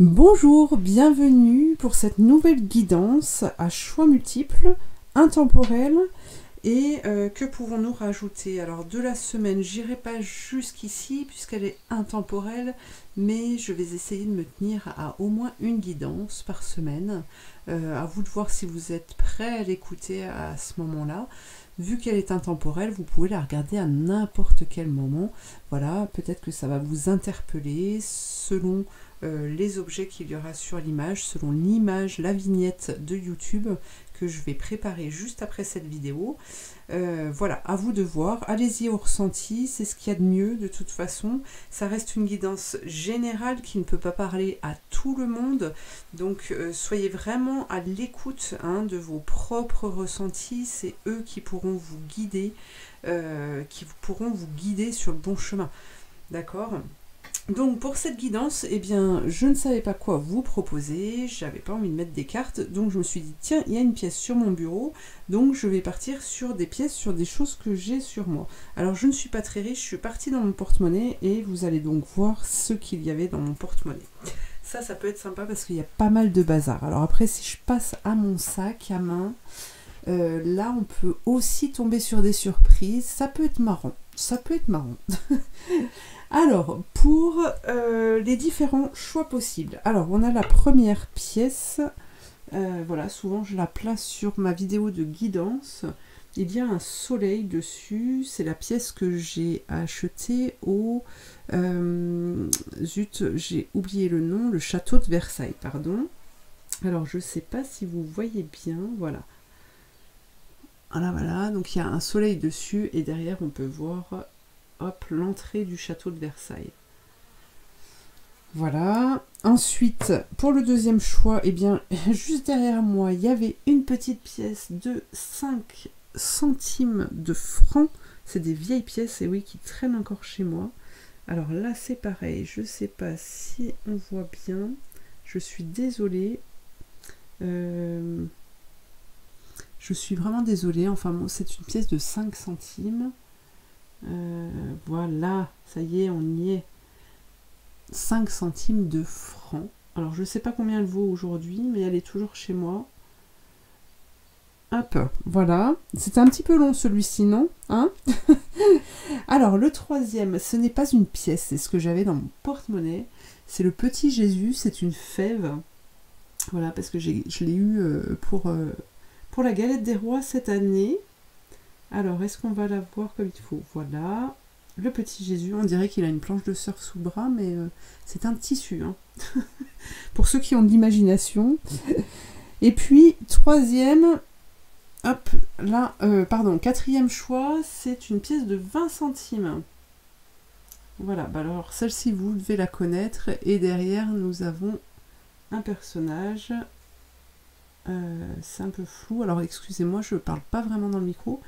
Bonjour, bienvenue pour cette nouvelle guidance à choix multiples, intemporelle. Et que pouvons-nous rajouter? Alors de la semaine, j'irai pas jusqu'ici puisqu'elle est intemporelle, mais je vais essayer de me tenir à au moins une guidance par semaine. À vous de voir si vous êtes prêts à l'écouter à ce moment-là. Vu qu'elle est intemporelle, vous pouvez la regarder à n'importe quel moment. Voilà, peut-être que ça va vous interpeller selon les objets qu'il y aura sur l'image, selon l'image, la vignette de YouTube que je vais préparer juste après cette vidéo. Voilà, à vous de voir. Allez-y au ressenti, c'est ce qu'il y a de mieux de toute façon. Ça reste une guidance générale qui ne peut pas parler à tout le monde. Donc soyez vraiment à l'écoute de vos propres ressentis. C'est eux qui pourront vous guider, sur le bon chemin. D'accord ? Donc pour cette guidance, eh bien, je ne savais pas quoi vous proposer, j'avais pas envie de mettre des cartes, donc je me suis dit, tiens, il y a une pièce sur mon bureau, donc je vais partir sur des pièces, sur des choses que j'ai sur moi. Alors je ne suis pas très riche, je suis partie dans mon porte-monnaie, et vous allez donc voir ce qu'il y avait dans mon porte-monnaie. Ça peut être sympa parce qu'il y a pas mal de bazar. Alors après, si je passe à mon sac à main, là on peut aussi tomber sur des surprises, ça peut être marrant. Ça peut être marrant. Alors, pour les différents choix possibles. Alors, on a la première pièce. Voilà, souvent je la place sur ma vidéo de guidance. Il y a un soleil dessus. C'est la pièce que j'ai achetée au... zut, j'ai oublié le nom. Le château de Versailles, pardon. Alors, je ne sais pas si vous voyez bien. Voilà. Voilà. Donc, il y a un soleil dessus. Et derrière, on peut voir... Hop, l'entrée du château de Versailles. Voilà. Ensuite, pour le deuxième choix, eh bien, juste derrière moi, il y avait une petite pièce de 5 centimes de francs. C'est des vieilles pièces, et oui, qui traînent encore chez moi. Alors là, c'est pareil. Je ne sais pas si on voit bien. Je suis désolée. Je suis vraiment désolée. Enfin, bon, c'est une pièce de 5 centimes. Voilà, ça y est, on y est. 5 centimes de francs. Alors, je ne sais pas combien elle vaut aujourd'hui, mais elle est toujours chez moi. Hop, voilà. C'était un petit peu long celui-ci, non? Alors, le troisième, ce n'est pas une pièce, c'est ce que j'avais dans mon porte-monnaie. C'est le petit Jésus, c'est une fève. Voilà, parce que je l'ai eu pour la galette des rois cette année. Alors, est-ce qu'on va la voir comme il faut? Voilà, le petit Jésus, on dirait qu'il a une planche de surf sous le bras, mais c'est un tissu, pour ceux qui ont de l'imagination. Et puis, troisième, hop, là, quatrième choix, c'est une pièce de 20 centimes. Voilà, bah alors, celle-ci, vous devez la connaître, et derrière, nous avons un personnage. C'est un peu flou, alors excusez-moi, je ne parle pas vraiment dans le micro,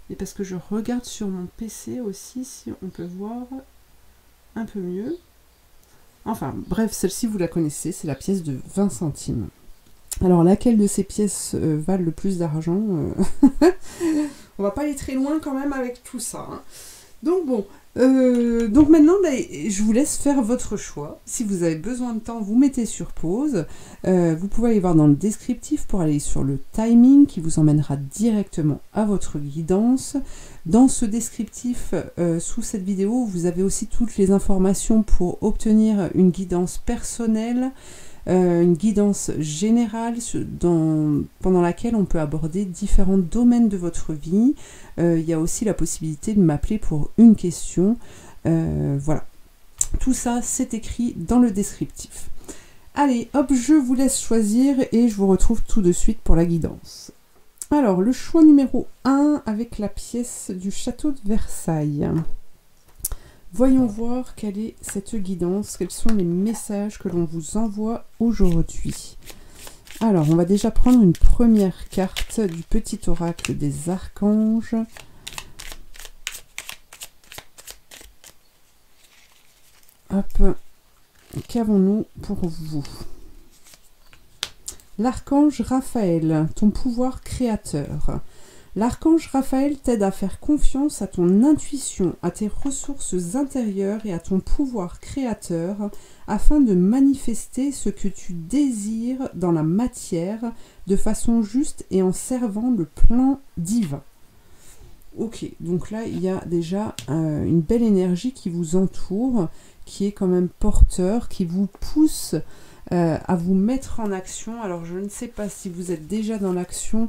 et parce que je regarde sur mon PC aussi si on peut voir un peu mieux. Enfin, bref, celle-ci vous la connaissez, c'est la pièce de 20 centimes. Alors, laquelle de ces pièces valent le plus d'argent? On va pas aller très loin quand même avec tout ça. Donc bon, donc maintenant, je vous laisse faire votre choix. Si vous avez besoin de temps, vous mettez sur pause. Vous pouvez aller voir dans le descriptif pour aller sur le timing qui vous emmènera directement à votre guidance. Dans ce descriptif, sous cette vidéo, vous avez aussi toutes les informations pour obtenir une guidance personnelle, une guidance générale pendant laquelle on peut aborder différents domaines de votre vie. Il y a aussi la possibilité de m'appeler pour une question. Voilà. Tout ça, c'est écrit dans le descriptif. Allez, hop, je vous laisse choisir et je vous retrouve tout de suite pour la guidance. Alors, le choix numéro 1 avec la pièce du château de Versailles. Voyons voir quelle est cette guidance, quels sont les messages que l'on vous envoie aujourd'hui. Alors, on va déjà prendre une première carte du petit oracle des archanges. Hop, qu'avons-nous pour vous? L'archange Raphaël, ton pouvoir créateur. L'archange Raphaël t'aide à faire confiance à ton intuition, à tes ressources intérieures et à ton pouvoir créateur afin de manifester ce que tu désires dans la matière de façon juste et en servant le plan divin. Ok, donc là il y a déjà une belle énergie qui vous entoure, qui est quand même porteur, qui vous pousse à vous mettre en action. Alors je ne sais pas si vous êtes déjà dans l'action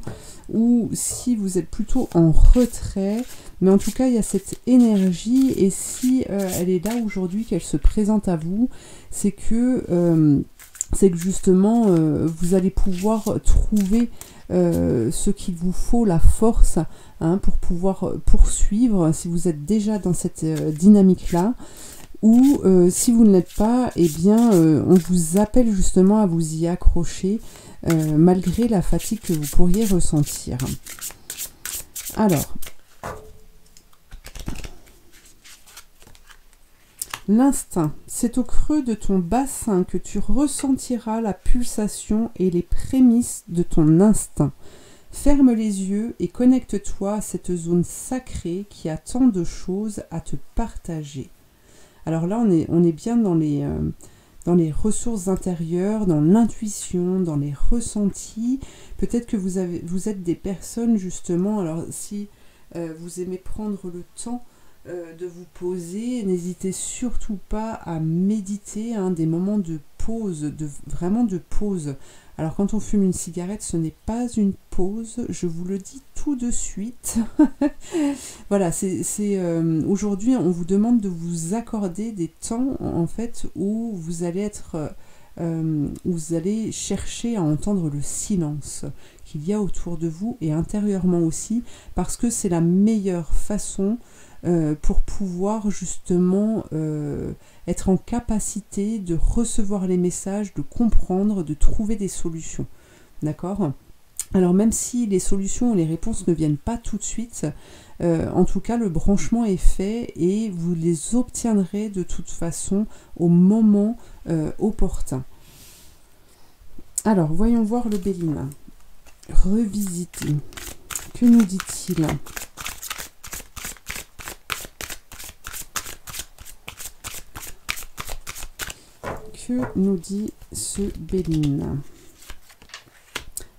ou si vous êtes plutôt en retrait, mais en tout cas il y a cette énergie, et si elle est là aujourd'hui, qu'elle se présente à vous, c'est que justement vous allez pouvoir trouver ce qu'il vous faut, la force pour pouvoir poursuivre si vous êtes déjà dans cette dynamique-là. Ou si vous ne l'êtes pas, eh bien on vous appelle justement à vous y accrocher malgré la fatigue que vous pourriez ressentir. Alors, l'instinct, c'est au creux de ton bassin que tu ressentiras la pulsation et les prémices de ton instinct. Ferme les yeux et connecte-toi à cette zone sacrée qui a tant de choses à te partager. Alors là, on est bien dans les ressources intérieures, dans l'intuition, dans les ressentis. Peut-être que vous êtes des personnes justement, alors si vous aimez prendre le temps de vous poser, n'hésitez surtout pas à méditer, des moments de pause, vraiment de pause. Alors quand on fume une cigarette, ce n'est pas une pause, je vous le dis tout de suite. Voilà, aujourd'hui on vous demande de vous accorder des temps en fait où vous allez où vous allez chercher à entendre le silence qu'il y a autour de vous et intérieurement aussi, parce que c'est la meilleure façon pour pouvoir justement être en capacité de recevoir les messages, de comprendre, de trouver des solutions. D'accord ? Alors même si les solutions ou les réponses ne viennent pas tout de suite, en tout cas le branchement est fait et vous les obtiendrez de toute façon au moment opportun. Alors voyons voir le Béline. Revisiter. Que nous dit-il ? Que nous dit ce Béline ?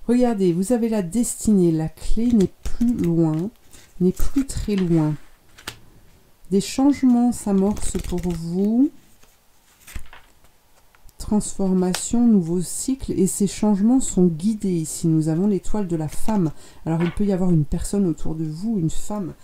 Regardez, vous avez la destinée, la clé n'est plus loin, n'est plus très loin. Des changements s'amorcent pour vous. Transformation, nouveau cycle, et ces changements sont guidés. Ici, nous avons l'étoile de la femme. Alors, il peut y avoir une personne autour de vous, une femme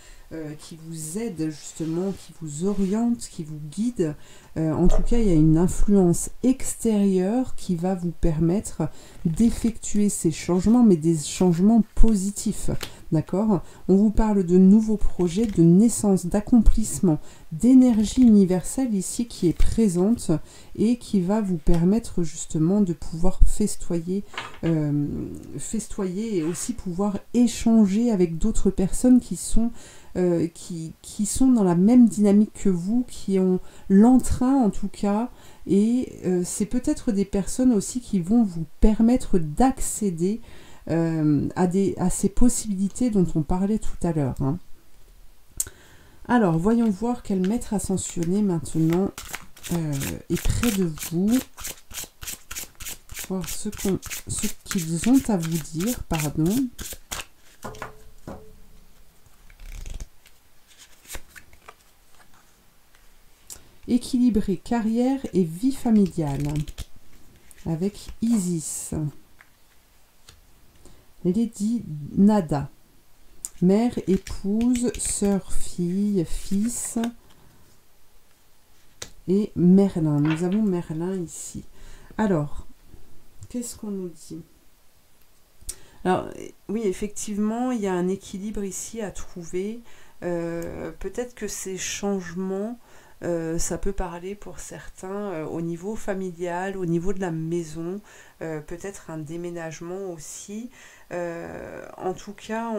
qui vous aide justement, qui vous oriente, qui vous guide. En tout cas, il y a une influence extérieure qui va vous permettre d'effectuer ces changements, mais des changements positifs. D'accord ? On vous parle de nouveaux projets, de naissance, d'accomplissement, d'énergie universelle ici qui est présente et qui va vous permettre justement de pouvoir festoyer et aussi pouvoir échanger avec d'autres personnes qui sont dans la même dynamique que vous, qui ont l'entrain en tout cas, et c'est peut-être des personnes aussi qui vont vous permettre d'accéder à ces possibilités dont on parlait tout à l'heure. Alors, voyons voir quel maître ascensionné maintenant est près de vous. Voir ce qu'ils ont à vous dire, pardon. Équilibrer carrière et vie familiale avec Isis. Lady Nada, mère, épouse, sœur, fille, fils et Merlin. Nous avons Merlin ici. Alors, qu'est-ce qu'on nous dit ? Alors, oui, effectivement, il y a un équilibre ici à trouver. Peut-être que ces changements, ça peut parler pour certains au niveau familial, au niveau de la maison, peut-être un déménagement aussi. En tout cas,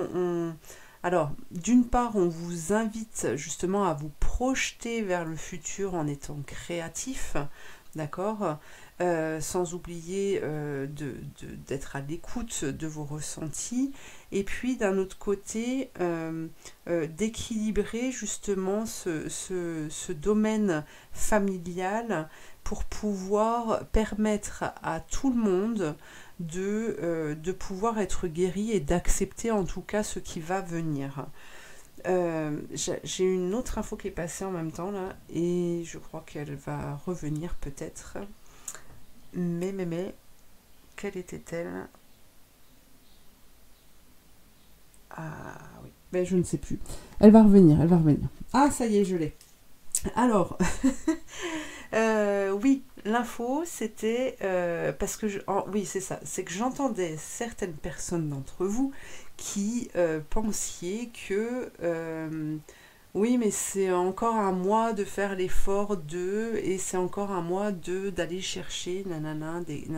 alors, d'une part, on vous invite justement à vous projeter vers le futur en étant créatif, d'accord, sans oublier d'être à l'écoute de vos ressentis. et puis d'un autre côté, d'équilibrer justement ce domaine familial pour pouvoir permettre à tout le monde de pouvoir être guéri et d'accepter en tout cas ce qui va venir. J'ai une autre info qui est passée en même temps là, et je crois qu'elle va revenir peut-être. Mais, quelle était-elle? Ah oui, mais je ne sais plus. Elle va revenir, elle va revenir. Ah, ça y est, je l'ai. Alors, oui, l'info, c'était parce que oui, c'est ça, c'est que j'entendais certaines personnes d'entre vous qui pensiez que oui, mais c'est encore à moi de faire l'effort de, et c'est encore à moi d'aller chercher nanana des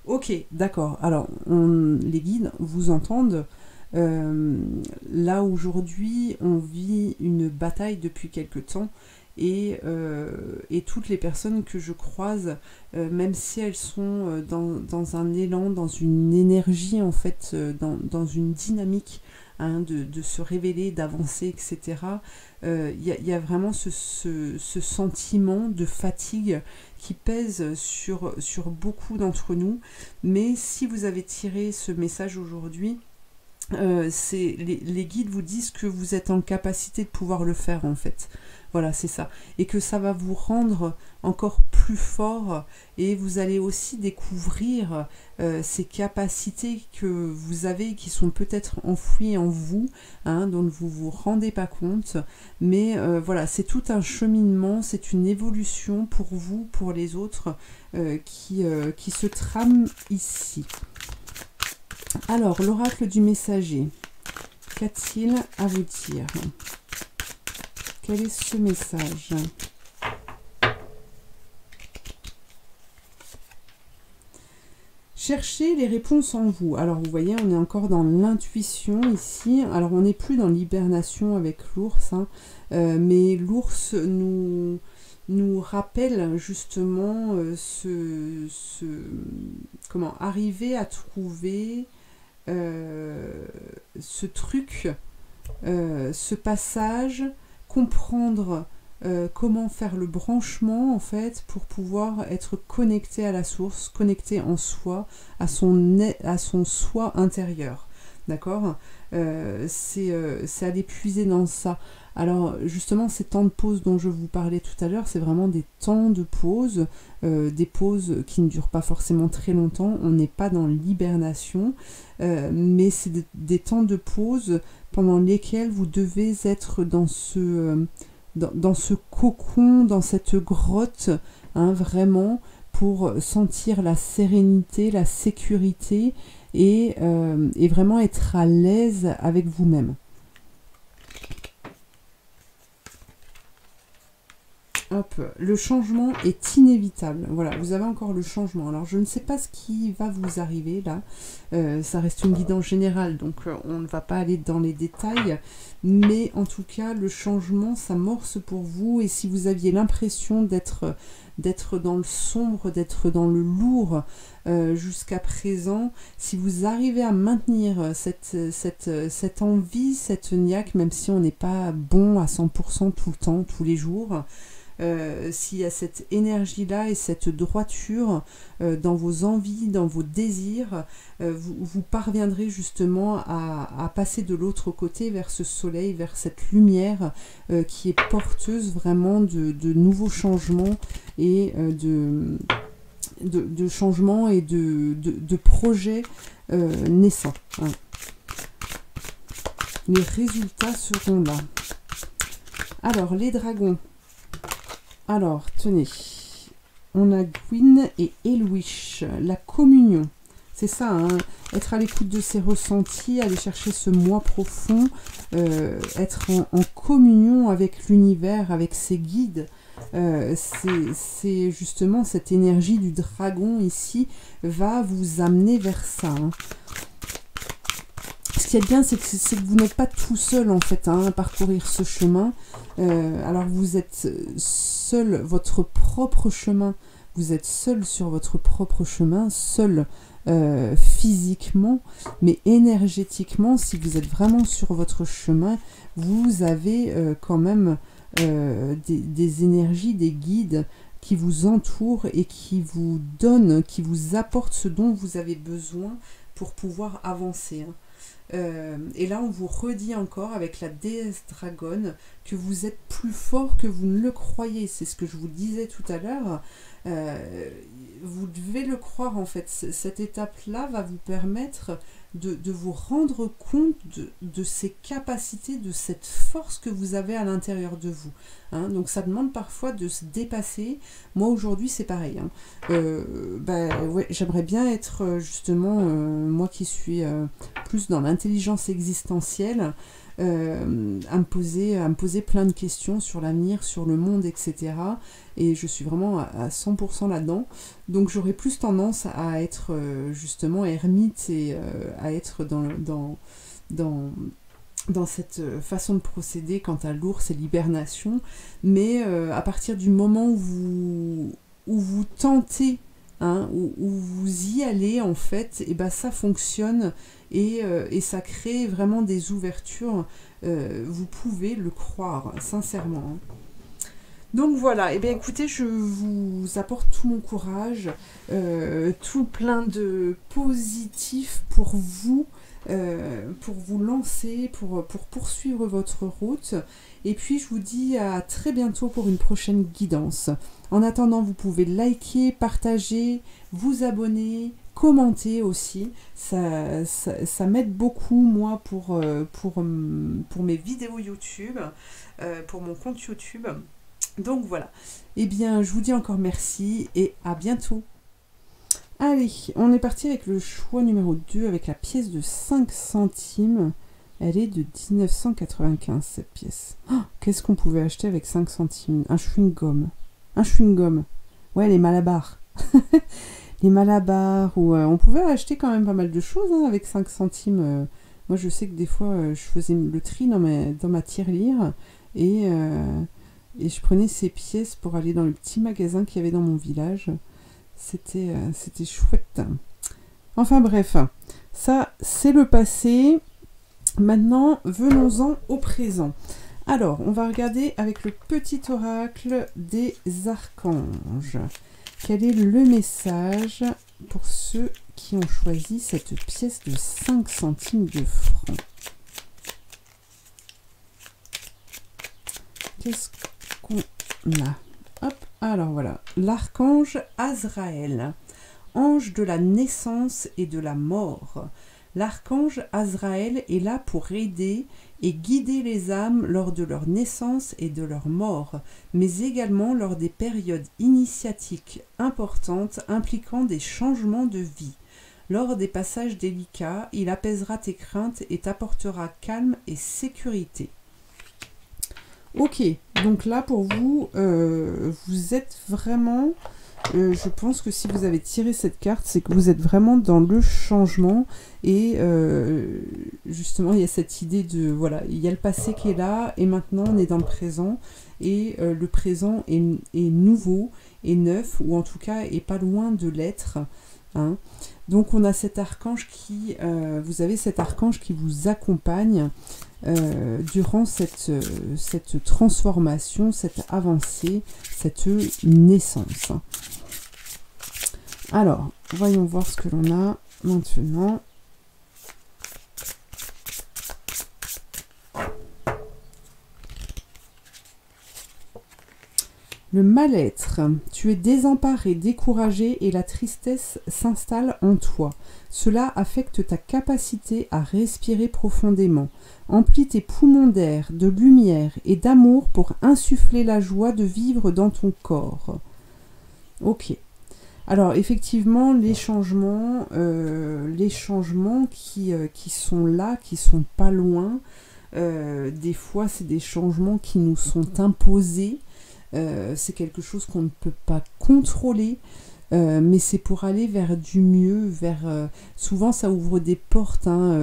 ok, d'accord. Alors, les guides vous entendent. Là aujourd'hui, on vit une bataille depuis quelque temps. Et toutes les personnes que je croise, même si elles sont dans un élan, dans une énergie en fait, dans une dynamique hein, de se révéler, d'avancer, etc. Y a vraiment ce sentiment de fatigue qui pèse sur beaucoup d'entre nous. Mais si vous avez tiré ce message aujourd'hui, les guides vous disent que vous êtes en capacité de pouvoir le faire en fait. Voilà, c'est ça. Et que ça va vous rendre encore plus fort et vous allez aussi découvrir ces capacités que vous avez qui sont peut-être enfouies en vous, hein, dont vous ne vous rendez pas compte. Mais voilà, c'est tout un cheminement, c'est une évolution pour vous, pour les autres qui se trame ici. Alors, l'oracle du messager, qu'a-t-il à vous dire ? Quel est ce message ? Cherchez les réponses en vous. Alors, vous voyez, on est encore dans l'intuition ici. Alors, on n'est plus dans l'hibernation avec l'ours, hein, mais l'ours nous rappelle justement comment arriver à trouver ce truc, ce passage, comprendre comment faire le branchement en fait pour pouvoir être connecté à la source, connecté en soi, à son soi intérieur. D'accord, c'est aller puiser dans ça. Alors justement ces temps de pause dont je vous parlais tout à l'heure, c'est vraiment des temps de pause, des pauses qui ne durent pas forcément très longtemps, on n'est pas dans l'hibernation, mais c'est des temps de pause pendant lesquels vous devez être dans ce cocon, dans cette grotte, hein, vraiment pour sentir la sérénité, la sécurité et vraiment être à l'aise avec vous-même. Hop, le changement est inévitable. Voilà, vous avez encore le changement. Alors, je ne sais pas ce qui va vous arriver là. Ça reste une guidance générale, donc on ne va pas aller dans les détails. Mais en tout cas, le changement s'amorce pour vous. Et si vous aviez l'impression d'être dans le sombre, d'être dans le lourd jusqu'à présent, si vous arrivez à maintenir cette envie, cette niaque, même si on n'est pas bon à 100% tout le temps, tous les jours, s'il y a cette énergie-là et cette droiture dans vos envies, dans vos désirs, vous parviendrez justement à passer de l'autre côté vers ce soleil, vers cette lumière qui est porteuse vraiment de nouveaux changements et de changements et de projets naissants. Hein. Les résultats seront là. Alors, les dragons. Alors, tenez, on a Gwyn et Elwish, la communion. C'est ça, hein, être à l'écoute de ses ressentis, aller chercher ce moi profond, être en communion avec l'univers, avec ses guides. C'est justement cette énergie du dragon ici va vous amener vers ça. Hein. Ce qui est bien, c'est que vous n'êtes pas tout seul en fait hein, à parcourir ce chemin. Alors vous êtes seul, votre propre chemin, vous êtes seul sur votre propre chemin, seul physiquement, mais énergétiquement, si vous êtes vraiment sur votre chemin, vous avez quand même des énergies, des guides qui vous entourent et qui vous donnent, qui vous apportent ce dont vous avez besoin pour pouvoir avancer. Et là, on vous redit encore avec la déesse dragonne que vous êtes plus fort que vous ne le croyez. C'est ce que je vous disais tout à l'heure. Vous devez le croire en fait. Cette étape-là va vous permettre de vous rendre compte de ces capacités, de cette force que vous avez à l'intérieur de vous. Hein. Donc ça demande parfois de se dépasser. Moi aujourd'hui c'est pareil. Hein. Ouais, j'aimerais bien être justement, moi qui suis plus dans l'intelligence existentielle, à me poser plein de questions sur l'avenir, sur le monde, etc. Et je suis vraiment à 100% là-dedans. Donc j'aurais plus tendance à être justement ermite et à être dans cette façon de procéder quant à l'ours et l'hibernation. Mais à partir du moment où vous tentez, hein, où vous y allez en fait, et ben ça fonctionne et ça crée vraiment des ouvertures. Vous pouvez le croire, sincèrement. Hein. Donc voilà, et bien écoutez, je vous apporte tout mon courage, tout plein de positifs pour vous lancer, pour poursuivre votre route. Et puis je vous dis à très bientôt pour une prochaine guidance. En attendant, vous pouvez liker, partager, vous abonner, commenter aussi. Ça m'aide beaucoup, moi, pour mes vidéos YouTube, pour mon compte YouTube. Donc voilà, eh bien je vous dis encore merci et à bientôt. Allez, on est parti avec le choix numéro 2 avec la pièce de 5 centimes. Elle est de 1995 cette pièce. Oh, qu'est-ce qu'on pouvait acheter avec 5 centimes? Un chewing-gum. Un chewing-gum. Ouais, les Malabars. Les Malabars, où on pouvait acheter quand même pas mal de choses hein, avec 5 centimes. Moi je sais que des fois je faisais le tri dans ma tirelire et je prenais ces pièces pour aller dans le petit magasin qu'il y avait dans mon village. C'était chouette. Enfin bref, ça c'est le passé. Maintenant, venons-en au présent. Alors, on va regarder avec le petit oracle des archanges. Quel est le message pour ceux qui ont choisi cette pièce de 5 centimes de francs? Qu'est-ce qu'on a? Hop, alors voilà, l'archange Azraël, ange de la naissance et de la mort. L'archange Azraël est là pour aider et guider les âmes lors de leur naissance et de leur mort, mais également lors des périodes initiatiques importantes impliquant des changements de vie. Lors des passages délicats, il apaisera tes craintes et t'apportera calme et sécurité. Ok, donc là pour vous, vous êtes vraiment, je pense que si vous avez tiré cette carte, c'est que vous êtes vraiment dans le changement et justement il y a cette idée de, voilà, il y a le passé qui est là et maintenant on est dans le présent et le présent est nouveau, est neuf ou en tout cas est pas loin de l'être. Hein. Donc on a cet archange qui, vous avez cet archange qui vous accompagne durant cette transformation, cette avancée, cette naissance. Alors, voyons voir ce que l'on a maintenant. Le mal-être. Tu es désemparé, découragé et la tristesse s'installe en toi. Cela affecte ta capacité à respirer profondément. Emplis tes poumons d'air, de lumière et d'amour pour insuffler la joie de vivre dans ton corps. Ok. Alors effectivement, les changements qui sont là, qui sont pas loin, des fois c'est des changements qui nous sont imposés. C'est quelque chose qu'on ne peut pas contrôler, mais c'est pour aller vers du mieux, souvent ça ouvre des portes, hein,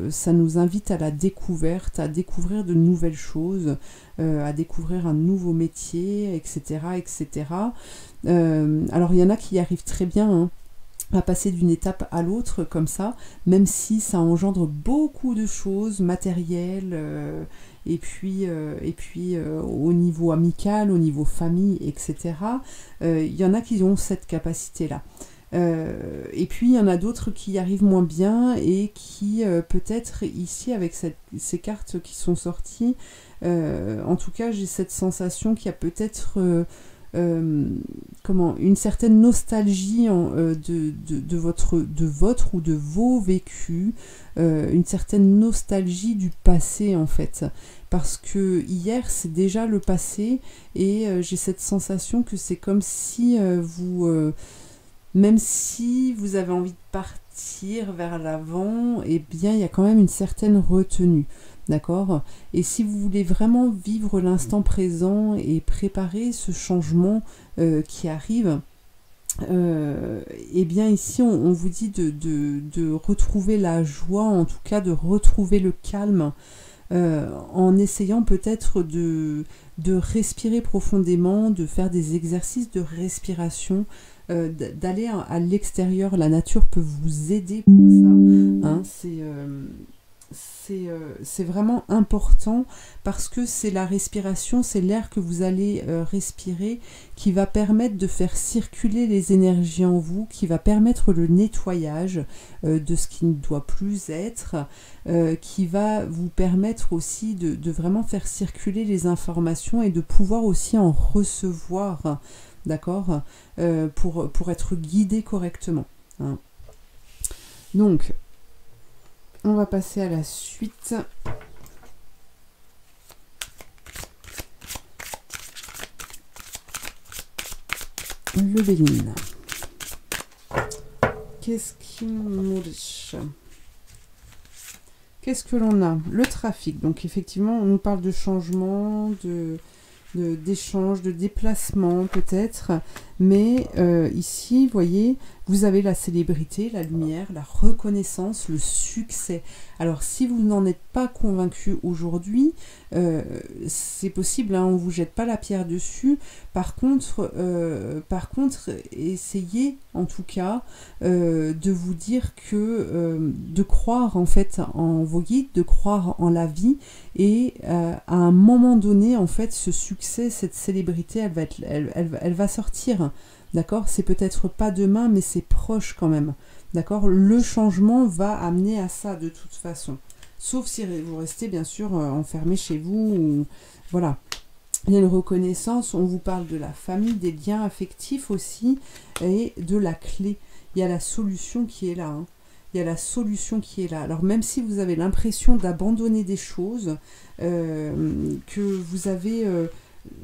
ça nous invite à la découverte, à découvrir de nouvelles choses, à découvrir un nouveau métier, etc. etc. Alors il y en a qui y arrivent très bien, hein. à passer d'une étape à l'autre comme ça, même si ça engendre beaucoup de choses matérielles, et puis au niveau amical, au niveau famille, etc. Il y en a qui ont cette capacité-là. Et puis il y en a d'autres qui y arrivent moins bien et qui peut-être ici avec ces cartes qui sont sorties, en tout cas j'ai cette sensation qu'il y a peut-être une certaine nostalgie de votre ou de vos vécus, une certaine nostalgie du passé en fait, parce que hier c'est déjà le passé et j'ai cette sensation que c'est comme si même si vous avez envie de partir vers l'avant, eh bien il y a quand même une certaine retenue. D'accord? Et si vous voulez vraiment vivre l'instant présent et préparer ce changement qui arrive, eh bien ici on vous dit de retrouver la joie, en tout cas de retrouver le calme, en essayant peut-être de respirer profondément, de faire des exercices de respiration, d'aller à l'extérieur. La nature peut vous aider pour ça, hein, c'est vraiment important parce que c'est la respiration, c'est l'air que vous allez respirer qui va permettre de faire circuler les énergies en vous, qui va permettre le nettoyage de ce qui ne doit plus être, qui va vous permettre aussi de vraiment faire circuler les informations et de pouvoir aussi en recevoir, d'accord, pour être guidé correctement, hein. Donc, on va passer à la suite. Le Béline. Qu'est-ce qui nous dit? Qu'est-ce que l'on a? Le trafic. Donc effectivement, on nous parle de changement, d'échange, de déplacement peut-être, mais ici, vous voyez, vous avez la célébrité, la lumière, la reconnaissance, le succès. Alors si vous n'en êtes pas convaincu aujourd'hui, c'est possible, hein, on ne vous jette pas la pierre dessus. Par contre, essayez en tout cas de vous dire que de croire en fait en vos guides, de croire en la vie, et à un moment donné, en fait, ce succès, cette célébrité, elle va sortir. D'accord? C'est peut-être pas demain, mais c'est proche quand même. D'accord? Le changement va amener à ça de toute façon. Sauf si vous restez bien sûr enfermé chez vous. Ou... Voilà. Il y a une reconnaissance, on vous parle de la famille, des liens affectifs aussi, et de la clé. Il y a la solution qui est là, hein. Il y a la solution qui est là. Alors même si vous avez l'impression d'abandonner des choses, que vous avez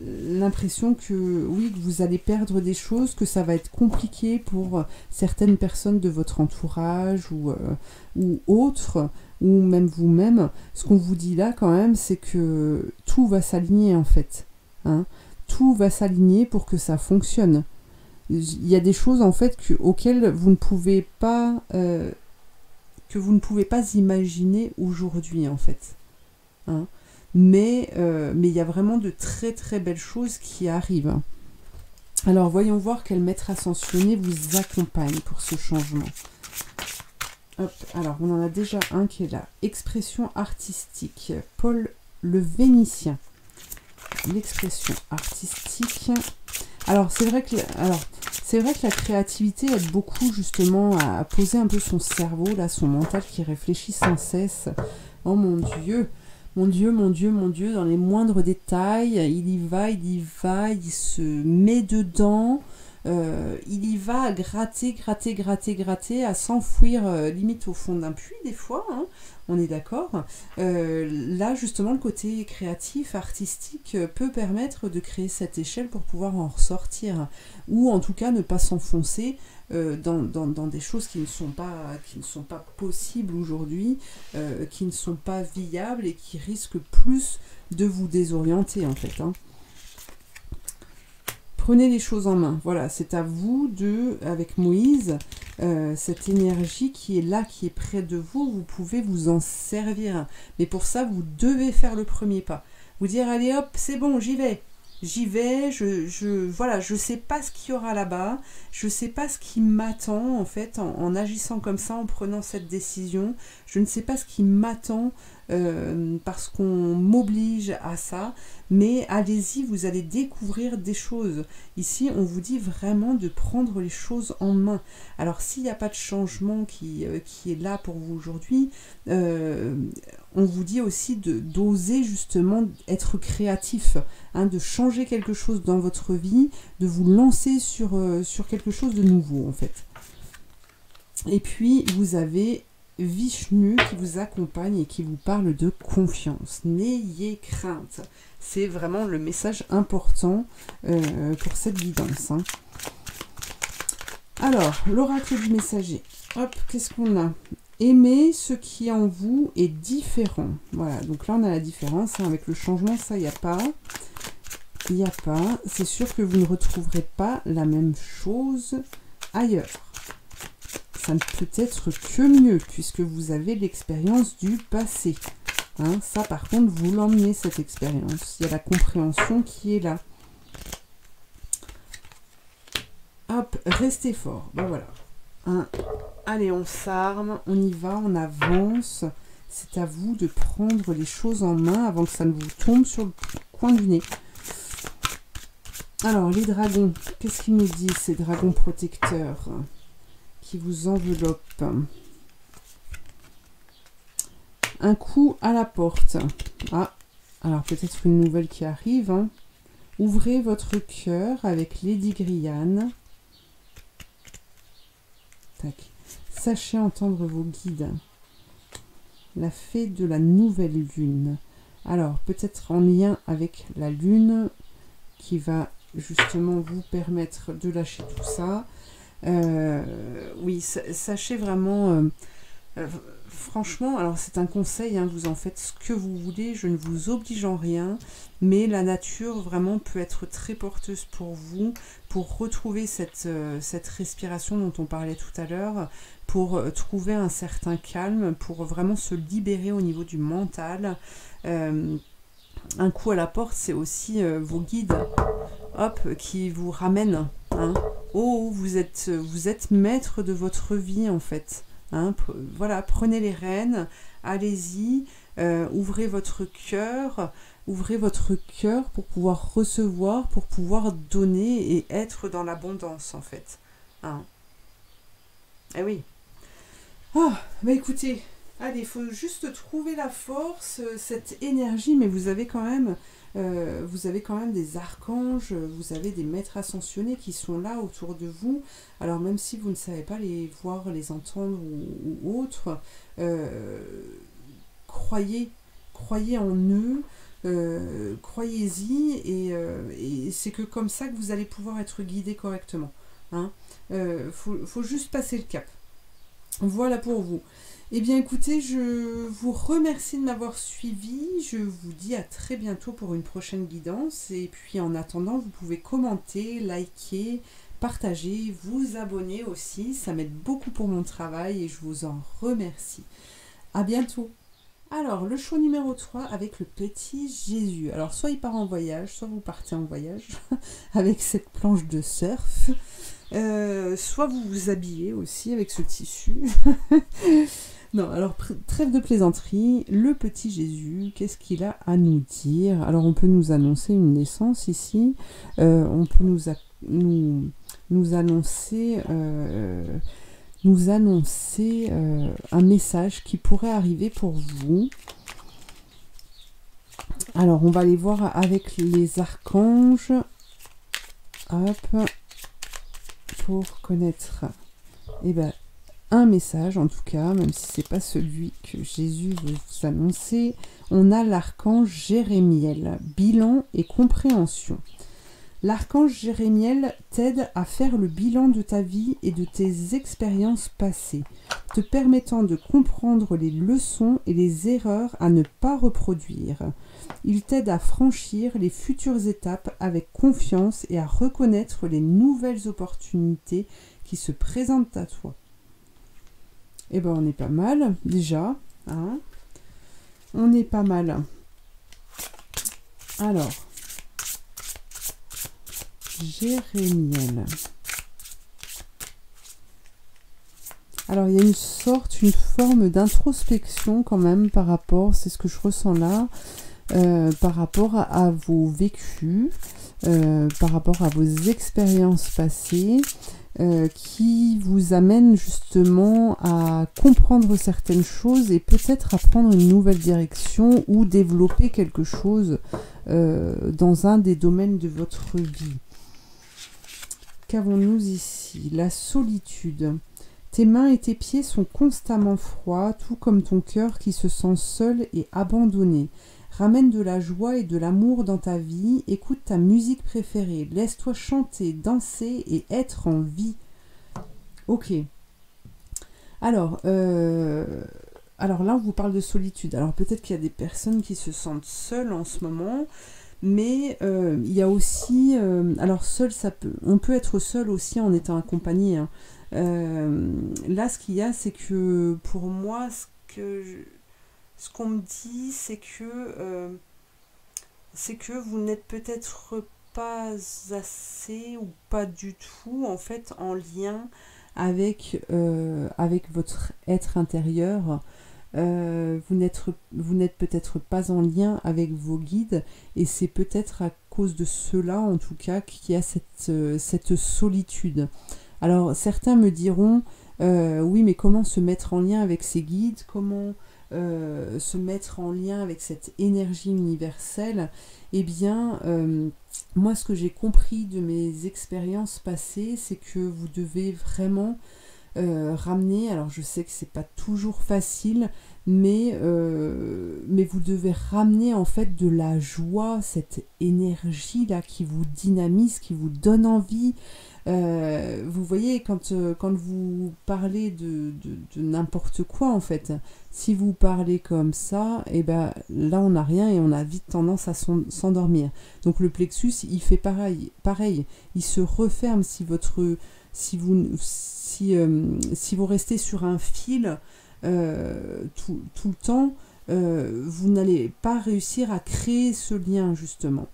l'impression que oui, que vous allez perdre des choses, que ça va être compliqué pour certaines personnes de votre entourage ou autres, ou même vous-même, ce qu'on vous dit là quand même, c'est que tout va s'aligner en fait, hein. Tout va s'aligner pour que ça fonctionne. Il y a des choses en fait auxquelles vous ne pouvez pas imaginer aujourd'hui en fait, hein. Mais il y a vraiment de très très belles choses qui arrivent. Alors voyons voir quel maître ascensionné vous accompagne pour ce changement. Hop, alors on en a déjà un qui est là. Expression artistique. Paul le Vénitien. L'expression artistique. Alors c'est vrai que la créativité aide beaucoup justement à poser un peu son cerveau, là, son mental qui réfléchit sans cesse. Oh mon Dieu! Mon Dieu, mon Dieu, mon Dieu, dans les moindres détails, il y va, il se met dedans, il y va à gratter, à s'enfouir limite au fond d'un puits des fois, hein, on est d'accord. Là, justement, le côté créatif, artistique peut permettre de créer cette échelle pour pouvoir en ressortir, ou en tout cas ne pas s'enfoncer dans des choses qui ne sont pas possibles aujourd'hui, qui ne sont pas viables et qui risquent plus de vous désorienter en fait, hein. Prenez les choses en main. Voilà, c'est à vous avec Moïse, cette énergie qui est là, qui est près de vous, vous pouvez vous en servir. Mais pour ça, vous devez faire le premier pas. Vous dire, allez hop, c'est bon, j'y vais. j'y vais, voilà, je sais pas ce qu'il y aura là-bas, je sais pas ce qui m'attend en fait en agissant comme ça, en prenant cette décision, je ne sais pas ce qui m'attend parce qu'on m'oblige à ça, mais allez-y, vous allez découvrir des choses. Ici, on vous dit vraiment de prendre les choses en main. Alors, s'il n'y a pas de changement qui est là pour vous aujourd'hui, on vous dit aussi d'oser justement être créatif, hein, de changer quelque chose dans votre vie, de vous lancer sur quelque chose de nouveau en fait. Et puis, vous avez Vishnu qui vous accompagne et qui vous parle de confiance. N'ayez crainte. C'est vraiment le message important pour cette guidance. Hein. Alors, l'oracle du messager. Hop, qu'est-ce qu'on a? Aimez ce qui en vous est différent. Voilà, donc là on a la différence. Hein, avec le changement, ça, il n'y a pas. Il n'y a pas. C'est sûr que vous ne retrouverez pas la même chose ailleurs. Ça ne peut être que mieux, puisque vous avez l'expérience du passé. Hein, ça, par contre, vous l'emmenez, cette expérience. Il y a la compréhension qui est là. Hop, restez fort. Ben voilà. Hein, allez, on s'arme, on y va, on avance. C'est à vous de prendre les choses en main avant que ça ne vous tombe sur le coin du nez. Alors, les dragons, qu'est-ce qu'ils nous disent, ces dragons protecteurs qui vous enveloppent? Un coup à la porte. Ah, alors peut-être une nouvelle qui arrive. Hein. Ouvrez votre cœur avec Lady Griane. Tac. Sachez entendre vos guides. La fée de la nouvelle lune. Alors, peut-être en lien avec la lune qui va justement vous permettre de lâcher tout ça. Oui, sachez vraiment... franchement, alors c'est un conseil, hein, vous en faites ce que vous voulez, je ne vous oblige en rien, mais la nature vraiment peut être très porteuse pour vous, pour retrouver cette respiration dont on parlait tout à l'heure, pour trouver un certain calme, pour vraiment se libérer au niveau du mental. Un coup à la porte, c'est aussi vos guides, hop, qui vous ramènent. Hein. Oh, vous êtes maître de votre vie en fait. Hein, voilà, prenez les rênes, allez-y, ouvrez votre cœur pour pouvoir recevoir, pour pouvoir donner et être dans l'abondance en fait. Hein. Eh oui. Oh, bah écoutez, allez, il faut juste trouver la force, cette énergie, mais vous avez quand même des archanges, vous avez des maîtres ascensionnés qui sont là autour de vous. Alors même si vous ne savez pas les voir, les entendre ou autre, croyez en eux, croyez-y et c'est que comme ça que vous allez pouvoir être guidé correctement. Hein. Faut juste passer le cap. Voilà pour vous. Eh bien écoutez, je vous remercie de m'avoir suivi, je vous dis à très bientôt pour une prochaine guidance et puis en attendant vous pouvez commenter, liker, partager, vous abonner aussi, ça m'aide beaucoup pour mon travail et je vous en remercie. À bientôt. Alors le choix numéro 3 avec le petit Jésus. Alors soit il part en voyage, soit vous partez en voyage avec cette planche de surf. Soit vous vous habillez aussi avec ce tissu. Non, alors trêve de plaisanterie, le petit Jésus, qu'est-ce qu'il a à nous dire? Alors on peut nous annoncer une naissance ici, on peut nous annoncer un message qui pourrait arriver pour vous. Alors on va aller voir avec les archanges. Hop. Pour connaître un message, en tout cas, même si c'est pas celui que Jésus veut vous annoncer, on a l'archange Jérémiel, bilan et compréhension. L'archange Jérémiel t'aide à faire le bilan de ta vie et de tes expériences passées, te permettant de comprendre les leçons et les erreurs à ne pas reproduire. Il t'aide à franchir les futures étapes avec confiance et à reconnaître les nouvelles opportunités qui se présentent à toi. Eh ben on est pas mal déjà, hein. On est pas mal. Alors, Jérémiel. Alors, il y a une forme d'introspection quand même par rapport, c'est ce que je ressens là, par rapport à vos vécus, par rapport à vos expériences passées, qui vous amènent justement à comprendre certaines choses et peut-être à prendre une nouvelle direction ou développer quelque chose dans un des domaines de votre vie. Qu'avons-nous ici? La solitude. Tes mains et tes pieds sont constamment froids, tout comme ton cœur qui se sent seul et abandonné. Ramène de la joie et de l'amour dans ta vie, écoute ta musique préférée, laisse-toi chanter, danser et être en vie. Ok. Alors là, on vous parle de solitude. Alors peut-être qu'il y a des personnes qui se sentent seules en ce moment, mais il y a aussi... alors seul, on peut être seul aussi en étant accompagné, hein. Là, ce qu'il y a, c'est que pour moi, ce qu'on me dit, c'est que vous n'êtes peut-être pas assez ou pas du tout en fait en lien avec votre être intérieur. Vous n'êtes peut-être pas en lien avec vos guides, et c'est peut-être à cause de cela en tout cas qu'il y a cette solitude. Alors certains me diront oui, mais comment se mettre en lien avec ces guides, comment se mettre en lien avec cette énergie universelle? Eh bien, moi ce que j'ai compris de mes expériences passées, c'est que vous devez vraiment ramener, alors je sais que c'est pas toujours facile, mais vous devez ramener en fait de la joie, cette énergie là qui vous dynamise, qui vous donne envie. Vous voyez, quand vous parlez de n'importe quoi en fait, si vous parlez comme ça, et ben là on n'a rien et on a vite tendance à s'endormir. Donc le plexus il fait pareil, il se referme si vous restez sur un fil tout le temps, vous n'allez pas réussir à créer ce lien justement.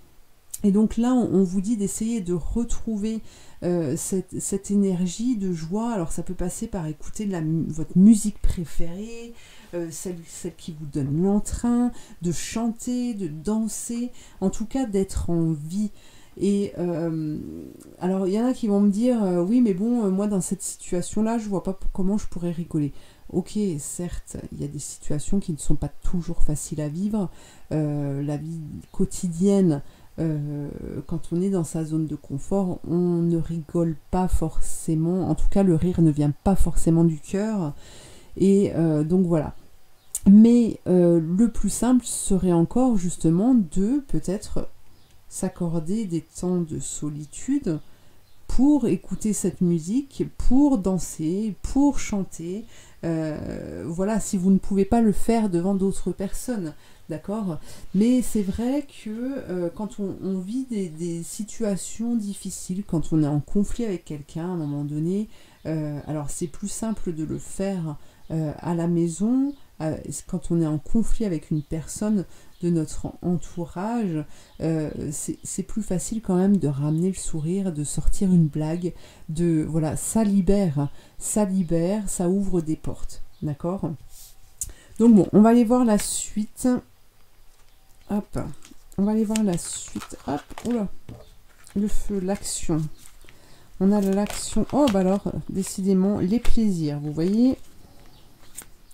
Et donc là, on vous dit d'essayer de retrouver cette énergie de joie. Alors ça peut passer par écouter votre musique préférée, celle qui vous donne l'entrain, de chanter, de danser, en tout cas d'être en vie. Et alors il y en a qui vont me dire oui mais bon moi dans cette situation là je vois pas comment je pourrais rigoler. Ok, certes il y a des situations qui ne sont pas toujours faciles à vivre, la vie quotidienne, quand on est dans sa zone de confort on ne rigole pas forcément, en tout cas le rire ne vient pas forcément du cœur, et donc voilà. Mais le plus simple serait encore justement de peut-être s'accorder des temps de solitude pour écouter cette musique, pour danser, pour chanter. Voilà, si vous ne pouvez pas le faire devant d'autres personnes, d'accord? Mais c'est vrai que quand on vit des situations difficiles, quand on est en conflit avec quelqu'un à un moment donné, alors c'est plus simple de le faire à la maison. Quand on est en conflit avec une personne de notre entourage, c'est plus facile quand même de ramener le sourire, de sortir une blague, voilà, ça libère, ça ouvre des portes, d'accord? Donc bon, on va aller voir la suite. Hop, on va aller voir la suite. Hop, oula, le feu, l'action. On a l'action. Oh bah alors, décidément, les plaisirs, vous voyez.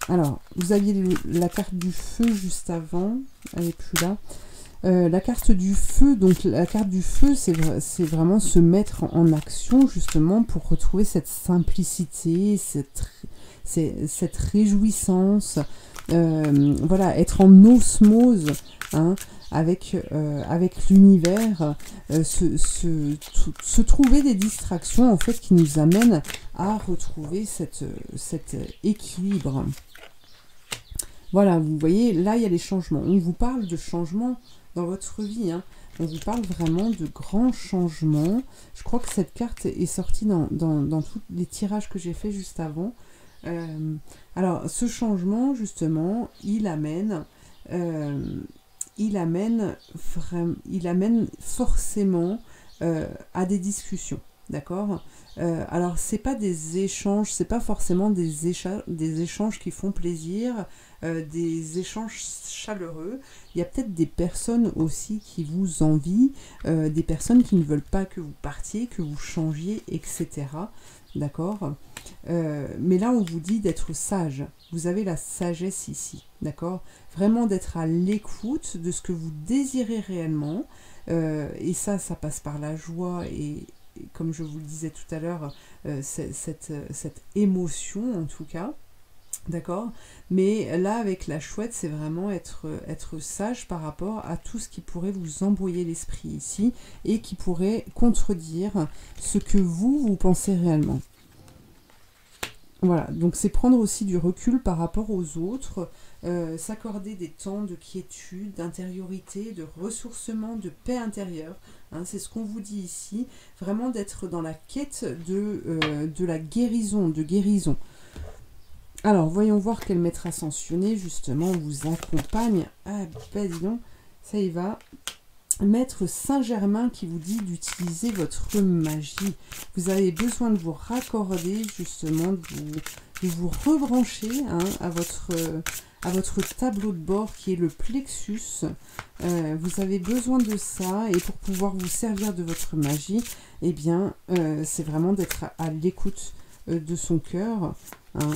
Alors, vous aviez la carte du feu juste avant, elle n'est plus là. La carte du feu, donc la carte du feu, c'est vraiment se mettre en action justement pour retrouver cette simplicité, cette réjouissance, voilà, être en osmose hein, avec l'univers, se trouver des distractions en fait qui nous amènent à retrouver cet équilibre. Voilà, vous voyez, là il y a les changements. On vous parle de changements dans votre vie, hein. On vous parle vraiment de grands changements. Je crois que cette carte est sortie dans tous les tirages que j'ai fait juste avant. Alors, ce changement, justement, il amène forcément à des discussions. D'accord. Alors, c'est pas des échanges, c'est pas forcément des échanges qui font plaisir, des échanges chaleureux. Il y a peut-être des personnes aussi qui vous envient, des personnes qui ne veulent pas que vous partiez, que vous changiez, etc. D'accord. Mais là, on vous dit d'être sage. Vous avez la sagesse ici. D'accord. Vraiment d'être à l'écoute de ce que vous désirez réellement. Et ça passe par la joie et comme je vous le disais tout à l'heure, cette émotion en tout cas, d'accord. Mais là, avec la chouette, c'est vraiment être sage par rapport à tout ce qui pourrait vous embrouiller l'esprit ici et qui pourrait contredire ce que vous pensez réellement. Voilà, donc c'est prendre aussi du recul par rapport aux autres, s'accorder des temps de quiétude, d'intériorité, de ressourcement, de paix intérieure. Hein, c'est ce qu'on vous dit ici, vraiment d'être dans la quête de la guérison, de guérison. Alors, voyons voir quel maître ascensionné, justement, vous accompagne. Ah ben dis donc, ça y va. Maître Saint-Germain qui vous dit d'utiliser votre magie. Vous avez besoin de vous raccorder, justement, de vous rebrancher hein, à votre tableau de bord qui est le plexus. Vous avez besoin de ça et pour pouvoir vous servir de votre magie, eh bien, c'est vraiment d'être à l'écoute de son cœur. Hein.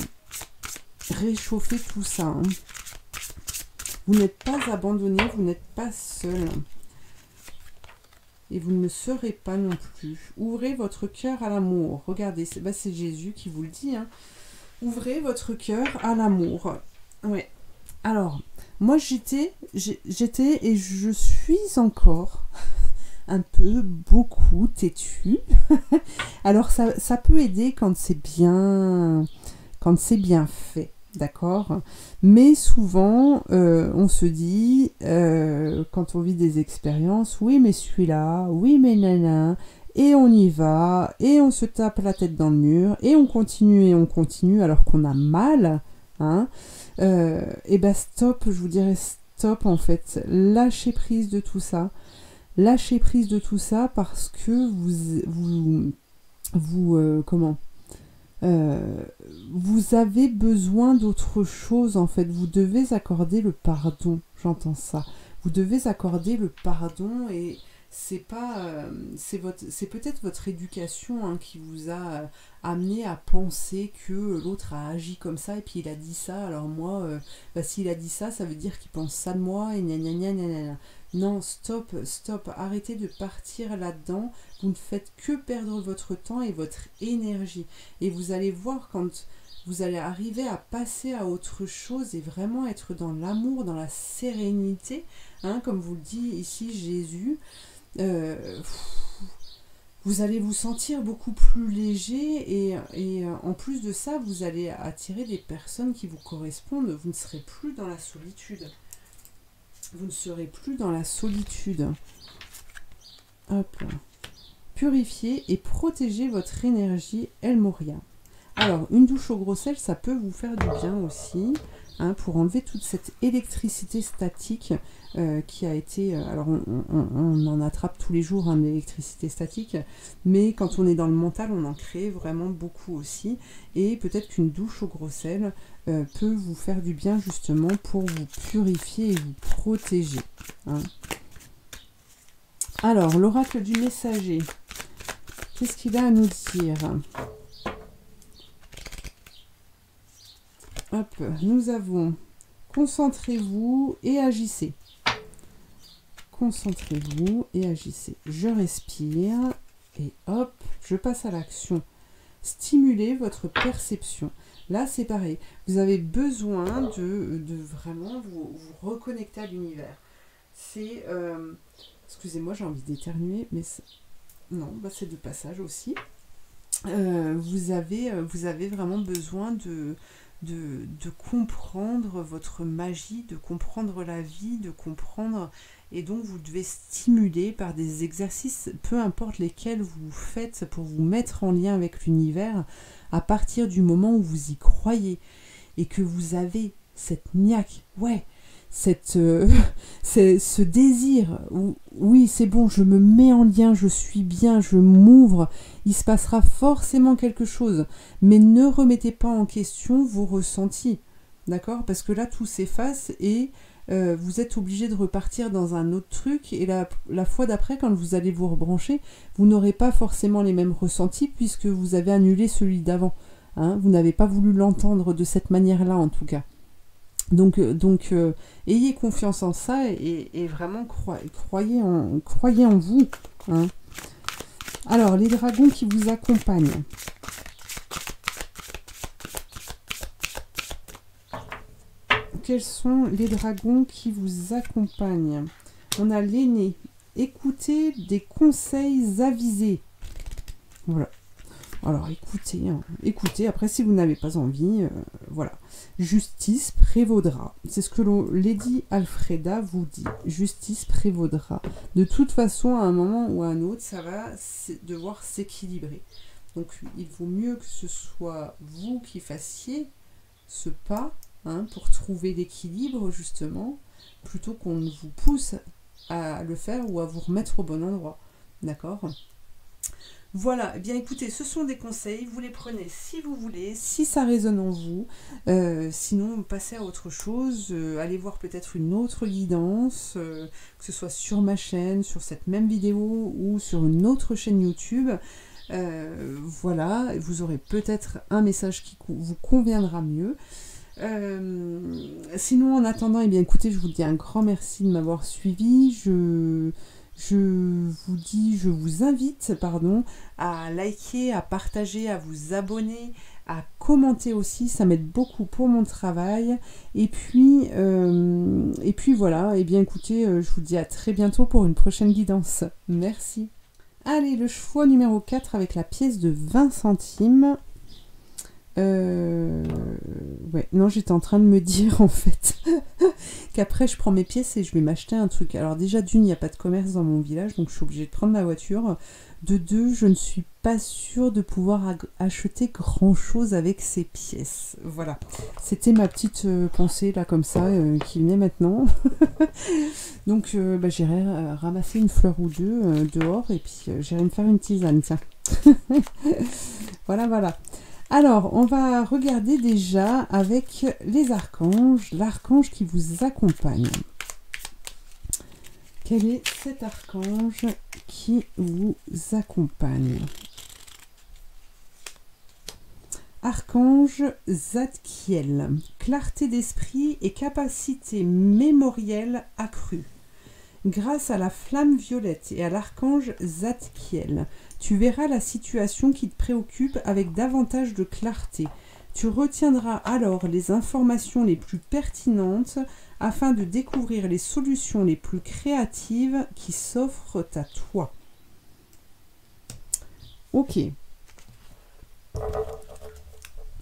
Réchauffer tout ça. Hein. Vous n'êtes pas abandonné, vous n'êtes pas seul. Et vous ne le serez pas non plus. Ouvrez votre cœur à l'amour. Regardez, c'est Jésus qui vous le dit. Hein. Ouvrez votre cœur à l'amour. Ouais. Alors, moi j'étais et je suis encore un peu, beaucoup têtue. Alors ça peut aider quand c'est bien fait. D'accord. Mais souvent, on se dit, quand on vit des expériences, oui, mais celui-là, oui, mais nana, et on y va, et on se tape la tête dans le mur, et on continue, alors qu'on a mal, hein. Et ben stop, je vous dirais stop, en fait. Lâchez prise de tout ça. Lâchez prise de tout ça parce que vous avez besoin d'autre chose en fait. Vous devez accorder le pardon. J'entends ça. Vous devez accorder le pardon et c'est pas, c'est peut-être votre éducation hein, qui vous a amené à penser que l'autre a agi comme ça et puis il a dit ça. Alors moi, s'il a dit ça, ça veut dire qu'il pense ça de moi et gna gna gna gna gna. Non, stop, arrêtez de partir là-dedans. Vous ne faites que perdre votre temps et votre énergie. Et vous allez voir quand vous allez arriver à passer à autre chose et vraiment être dans l'amour, dans la sérénité, hein, comme vous le dit ici Jésus. Vous allez vous sentir beaucoup plus léger et en plus de ça, vous allez attirer des personnes qui vous correspondent. Vous ne serez plus dans la solitude. Vous ne serez plus dans la solitude. Hop. Purifiez et protégez votre énergie El Moria. Alors, une douche au gros sel, ça peut vous faire du bien aussi, hein, pour enlever toute cette électricité statique qui a été... alors, on en attrape tous les jours, hein, l'électricité statique, mais quand on est dans le mental, on en crée vraiment beaucoup aussi. Et peut-être qu'une douche au gros sel peut vous faire du bien, justement, pour vous purifier et vous protéger. Hein. Alors, l'oracle du messager, qu'est-ce qu'il a à nous dire ? Hop, nous avons concentrez-vous et agissez. Concentrez-vous et agissez. Je respire et hop, je passe à l'action. Stimulez votre perception. Là, c'est pareil. Vous avez besoin de vraiment vous reconnecter à l'univers. C'est... excusez-moi, j'ai envie d'éternuer, mais... non, c'est de passage aussi. Vous avez vraiment besoin de comprendre votre magie, de comprendre la vie, de comprendre... Et donc, vous devez stimuler par des exercices, peu importe lesquels vous faites, pour vous mettre en lien avec l'univers, à partir du moment où vous y croyez et que vous avez cette niaque. Ouais, ce désir où oui c'est bon, je me mets en lien, je suis bien, je m'ouvre, il se passera forcément quelque chose, mais ne remettez pas en question vos ressentis, d'accord? Parce que là tout s'efface et vous êtes obligé de repartir dans un autre truc, et la fois d'après, quand vous allez vous rebrancher, vous n'aurez pas forcément les mêmes ressentis puisque vous avez annulé celui d'avant, hein, vous n'avez pas voulu l'entendre de cette manière-là en tout cas. Donc ayez confiance en ça et vraiment croyez en vous. Hein. Alors, les dragons qui vous accompagnent. Quels sont les dragons qui vous accompagnent? On a l'aîné. Écoutez des conseils avisés. Voilà. Alors écoutez, hein, écoutez, après si vous n'avez pas envie, voilà. Justice prévaudra. C'est ce que Lady Alfreda vous dit. Justice prévaudra. De toute façon, à un moment ou à un autre, ça va devoir s'équilibrer. Donc il vaut mieux que ce soit vous qui fassiez ce pas, hein, pour trouver l'équilibre justement, plutôt qu'on ne vous pousse à le faire ou à vous remettre au bon endroit. D'accord ? Voilà, eh bien écoutez, ce sont des conseils, vous les prenez si vous voulez, si ça résonne en vous, sinon passez à autre chose, allez voir peut-être une autre guidance, que ce soit sur ma chaîne, sur cette même vidéo ou sur une autre chaîne YouTube, voilà, vous aurez peut-être un message qui vous conviendra mieux. Sinon en attendant, eh bien écoutez, je vous dis un grand merci de m'avoir suivi, je vous invite, à liker, à partager, à vous abonner, à commenter aussi, ça m'aide beaucoup pour mon travail. Et puis voilà, et bien écoutez, je vous dis à très bientôt pour une prochaine guidance. Merci. Allez, le choix numéro 4 avec la pièce de 20 centimes. Ouais, non, j'étais en train de me dire en fait qu'après je prends mes pièces et je vais m'acheter un truc. Alors déjà d'une, il n'y a pas de commerce dans mon village, donc je suis obligée de prendre ma voiture. De deux, je ne suis pas sûre de pouvoir acheter grand chose avec ces pièces. Voilà, c'était ma petite pensée là comme ça qui venait maintenant. Donc j'irai ramasser une fleur ou deux dehors et puis j'irai me faire une tisane, tiens. Voilà. Alors, on va regarder déjà avec les archanges, l'archange qui vous accompagne. Quel est cet archange qui vous accompagne? Archange Zadkiel, clarté d'esprit et capacité mémorielle accrue. Grâce à la flamme violette et à l'archange Zadkiel, tu verras la situation qui te préoccupe avec davantage de clarté. Tu retiendras alors les informations les plus pertinentes afin de découvrir les solutions les plus créatives qui s'offrent à toi. Ok.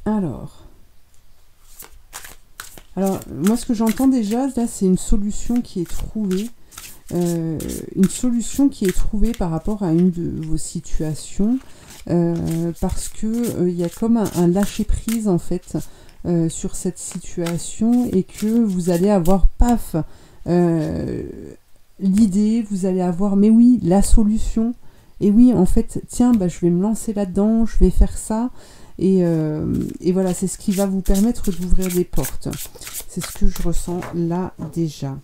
Alors, moi ce que j'entends déjà, là c'est une solution qui est trouvée. Une solution qui est trouvée par rapport à une de vos situations, parce que il y a comme un lâcher prise en fait sur cette situation, et que vous allez avoir paf l'idée, vous allez avoir mais oui la solution, et oui en fait tiens je vais me lancer là-dedans, je vais faire ça, et voilà, c'est ce qui va vous permettre d'ouvrir des portes. C'est ce que je ressens là déjà.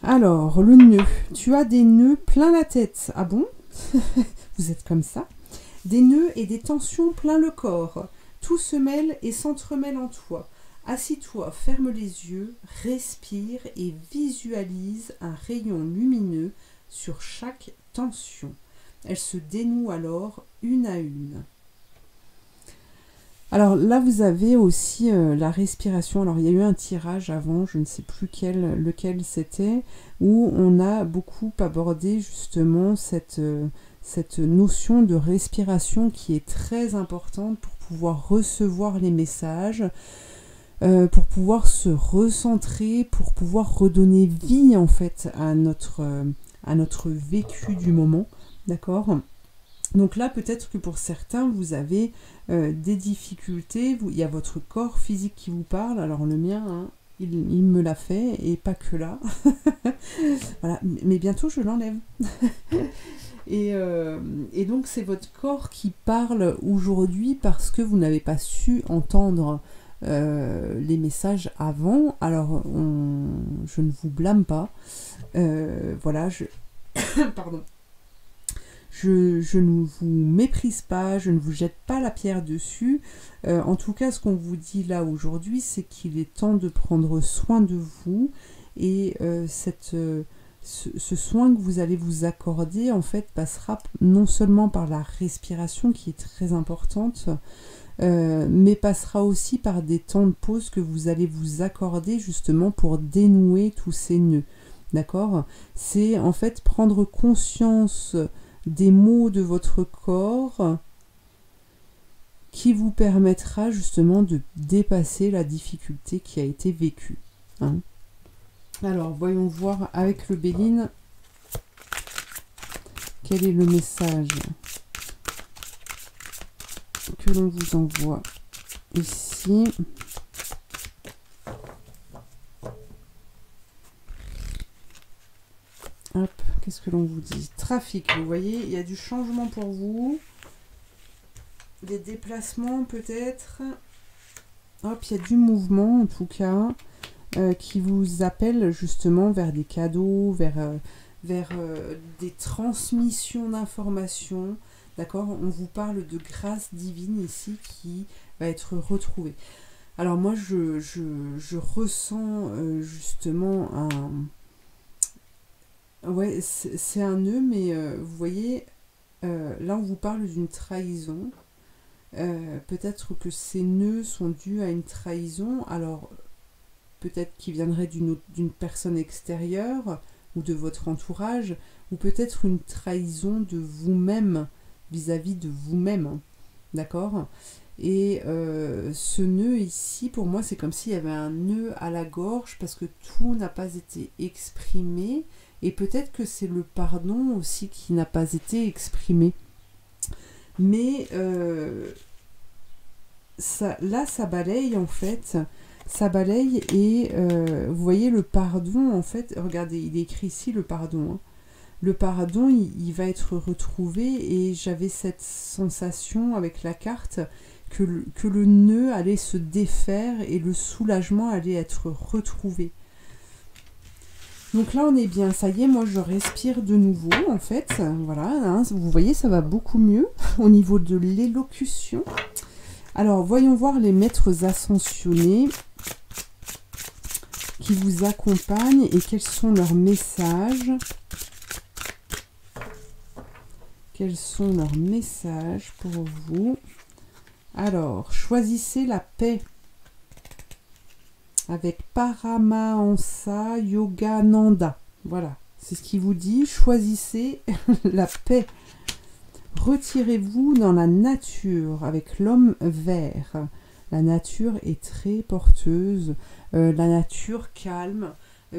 Alors, le nœud. Tu as des nœuds plein la tête. Ah bon? Vous êtes comme ça? Des nœuds et des tensions plein le corps. Tout se mêle et s'entremêle en toi. Assis-toi, ferme les yeux, respire et visualise un rayon lumineux sur chaque tension. Elle se dénoue alors une à une. Alors là, vous avez aussi la respiration. Alors il y a eu un tirage avant, je ne sais plus lequel c'était, où on a beaucoup abordé justement cette notion de respiration qui est très importante pour pouvoir recevoir les messages, pour pouvoir se recentrer, pour pouvoir redonner vie en fait à notre vécu du moment, d'accord ? Donc là, peut-être que pour certains, vous avez des difficultés. Il y a votre corps physique qui vous parle. Alors le mien, hein, il me l'a fait, et pas que là. Voilà. Mais bientôt je l'enlève. Et donc c'est votre corps qui parle aujourd'hui parce que vous n'avez pas su entendre les messages avant. Alors je ne vous blâme pas. Voilà, pardon. Je ne vous méprise pas, je ne vous jette pas la pierre dessus. En tout cas, ce qu'on vous dit là aujourd'hui, c'est qu'il est temps de prendre soin de vous. Et ce soin que vous allez vous accorder, en fait, passera non seulement par la respiration, qui est très importante, mais passera aussi par des temps de pause que vous allez vous accorder justement pour dénouer tous ces nœuds. D'accord? C'est en fait prendre conscience des mots de votre corps qui vous permettra justement de dépasser la difficulté qui a été vécue. Hein. Alors, voyons voir avec le Béline quel est le message que l'on vous envoie ici. Hop, qu'est-ce que l'on vous dit? Trafic, vous voyez, il y a du changement pour vous. Des déplacements peut-être. Hop, il y a du mouvement en tout cas. Qui vous appelle justement vers des cadeaux, vers des transmissions d'informations. D'accord? On vous parle de grâce divine ici qui va être retrouvée. Alors moi, je ressens justement un... Ouais, c'est un nœud, mais vous voyez, là on vous parle d'une trahison. Peut-être que ces nœuds sont dus à une trahison. Alors... peut-être qui viendrait d'une personne extérieure ou de votre entourage, ou peut-être une trahison de vous-même vis-à-vis de vous-même, d'accord? Et ce nœud ici, pour moi, c'est comme s'il y avait un nœud à la gorge parce que tout n'a pas été exprimé, et peut-être que c'est le pardon aussi qui n'a pas été exprimé. Mais là, ça balaye en fait... Ça balaye et vous voyez le pardon, en fait, regardez, il est écrit ici le pardon. Hein. Le pardon, il va être retrouvé et j'avais cette sensation avec la carte que le nœud allait se défaire et le soulagement allait être retrouvé. Donc là, on est bien, ça y est, moi je respire de nouveau, en fait. Voilà, hein, vous voyez, ça va beaucoup mieux au niveau de l'élocution. Alors, voyons voir les maîtres ascensionnés qui vous accompagnent et quels sont leurs messages. Quels sont leurs messages pour vous? Alors, choisissez la paix avec Paramahansa Yogananda. Voilà, c'est ce qui vous dit. Choisissez la paix. Retirez-vous dans la nature avec l'homme vert. La nature est très porteuse. La nature calme,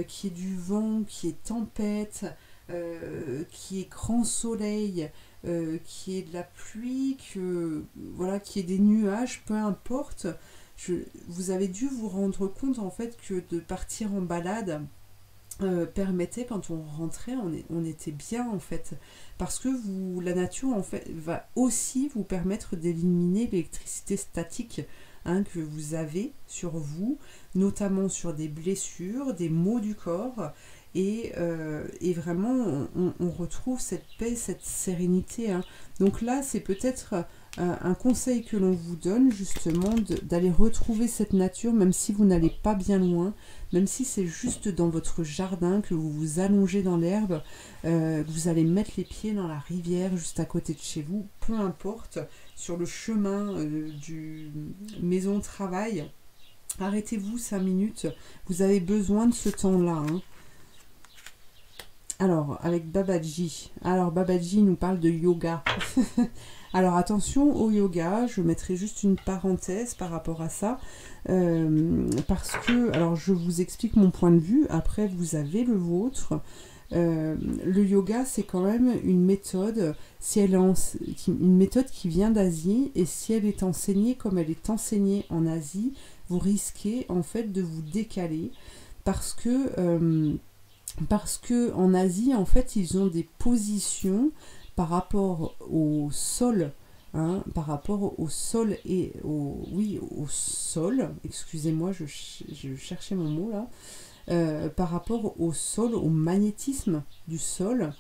qui est du vent, qui est tempête, qui est grand soleil, qui est de la pluie, voilà, qui est des nuages, peu importe. Vous avez dû vous rendre compte en fait que de partir en balade permettait, quand on rentrait, on était bien en fait, parce que la nature en fait va aussi vous permettre d'éliminer l'électricité statique que vous avez sur vous, notamment sur des blessures, des maux du corps, et vraiment on retrouve cette paix, cette sérénité. Donc là, c'est peut-être un conseil que l'on vous donne, justement, d'aller retrouver cette nature, même si vous n'allez pas bien loin, même si c'est juste dans votre jardin, que vous vous allongez dans l'herbe, que vous allez mettre les pieds dans la rivière juste à côté de chez vous, peu importe, sur le chemin du maison-travail, arrêtez-vous 5 minutes, vous avez besoin de ce temps-là. Alors, avec Babaji. Alors, Babaji nous parle de yoga. Alors attention au yoga, je mettrai juste une parenthèse par rapport à ça, parce que, alors je vous explique mon point de vue, après vous avez le vôtre. Le yoga, c'est quand même une méthode, si elle est une méthode qui vient d'Asie, et si elle est enseignée comme elle est enseignée en Asie, vous risquez en fait de vous décaler, parce que en Asie, en fait, ils ont des positions par rapport au sol, hein, par rapport au sol et au sol, excusez-moi, je cherchais mon mot là, par rapport au sol, au magnétisme du sol,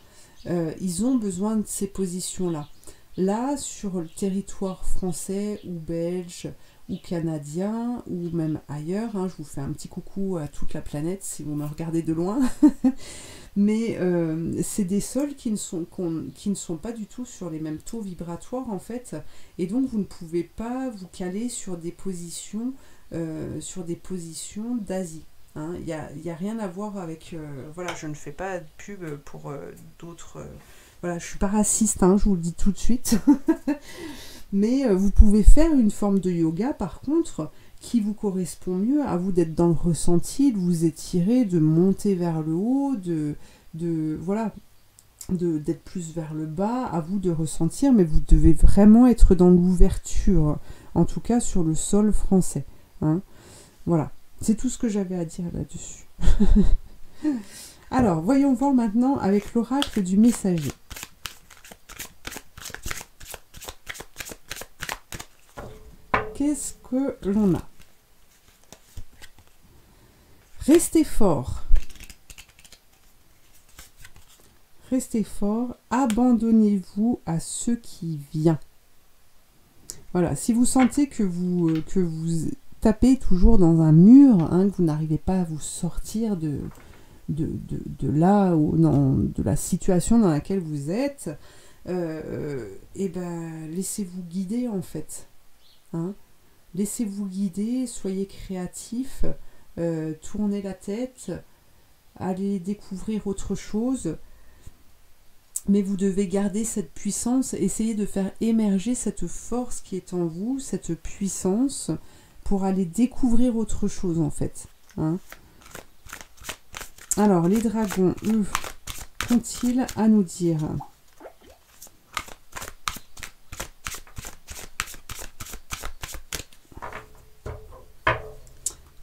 ils ont besoin de ces positions-là. Là, sur le territoire français ou belge ou canadien ou même ailleurs, hein, je vous fais un petit coucou à toute la planète si vous me regardez de loin, mais c'est des sols qui ne sont pas du tout sur les mêmes taux vibratoires en fait, et donc vous ne pouvez pas vous caler sur des positions d'Asie. Il n'y a rien à voir avec... voilà, je ne fais pas de pub pour d'autres... voilà, je ne suis pas raciste, hein, je vous le dis tout de suite. Mais vous pouvez faire une forme de yoga, par contre, qui vous correspond mieux, à vous d'être dans le ressenti, de vous étirer, de monter vers le haut, voilà, d'être plus vers le bas, à vous de ressentir, mais vous devez vraiment être dans l'ouverture, en tout cas sur le sol français. Hein. Voilà. C'est tout ce que j'avais à dire là-dessus. Alors, voyons voir maintenant avec l'oracle du messager. Qu'est-ce que l'on a? Restez fort. Restez fort. Abandonnez-vous à ce qui vient. Voilà, si vous sentez que vous tapez toujours dans un mur, hein, que vous n'arrivez pas à vous sortir de là, ou de la situation dans laquelle vous êtes, et ben laissez-vous guider en fait. Hein. Laissez-vous guider, soyez créatif, tournez la tête, allez découvrir autre chose, mais vous devez garder cette puissance, essayez de faire émerger cette force qui est en vous, cette puissance, pour aller découvrir autre chose en fait. Hein. Alors, les dragons, eux, qu'ont-ils à nous dire?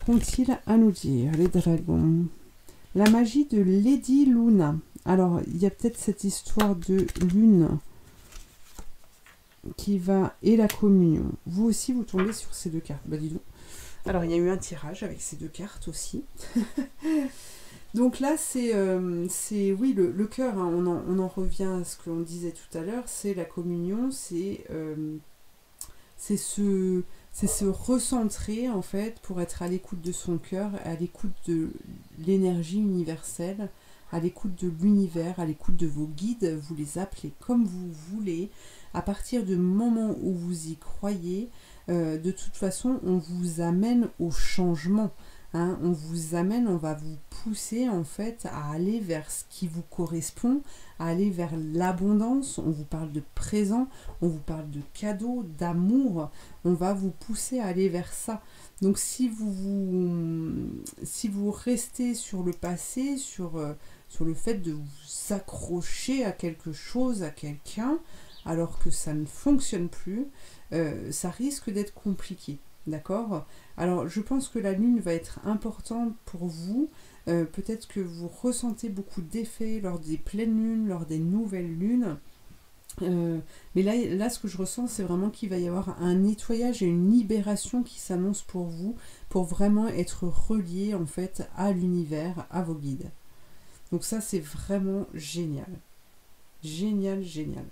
Qu'ont-ils à nous dire, les dragons? La magie de Lady Luna. Alors, il y a peut-être cette histoire de lune qui va... Et la communion. Vous aussi, vous tombez sur ces deux cartes. Bah, dis donc. Alors, il y a eu un tirage avec ces deux cartes aussi. Donc là, c'est oui, le cœur. Hein, on en revient à ce que l'on disait tout à l'heure. C'est la communion. C'est se recentrer, en fait, pour être à l'écoute de son cœur, à l'écoute de l'énergie universelle, à l'écoute de l'univers, à l'écoute de vos guides, vous les appelez comme vous voulez. À partir du moment où vous y croyez, de toute façon, on vous amène au changement. Hein, on vous amène, on va vous pousser en fait à aller vers ce qui vous correspond, à aller vers l'abondance. On vous parle de présent, on vous parle de cadeaux, d'amour. On va vous pousser à aller vers ça. Donc si vous restez sur le passé, sur le fait de vous accrocher à quelque chose, à quelqu'un, alors que ça ne fonctionne plus, ça risque d'être compliqué. D'accord? Alors, je pense que la lune va être importante pour vous. Peut-être que vous ressentez beaucoup d'effets lors des pleines lunes, lors des nouvelles lunes. Mais là, ce que je ressens, c'est vraiment qu'il va y avoir un nettoyage et une libération qui s'annonce pour vous, pour vraiment être relié, en fait, à l'univers, à vos guides. Donc ça, c'est vraiment génial. Génial, génial.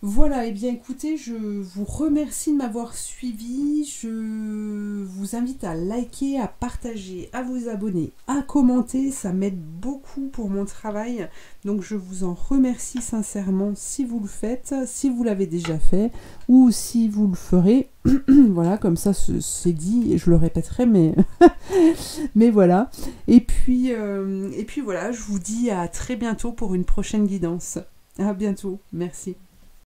Voilà, et bien écoutez, je vous remercie de m'avoir suivi, je vous invite à liker, à partager, à vous abonner, à commenter, ça m'aide beaucoup pour mon travail, donc je vous en remercie sincèrement si vous le faites, si vous l'avez déjà fait, ou si vous le ferez, voilà, comme ça c'est dit, et je le répéterai, mais, mais voilà, et puis voilà, je vous dis à très bientôt pour une prochaine guidance, à bientôt, merci.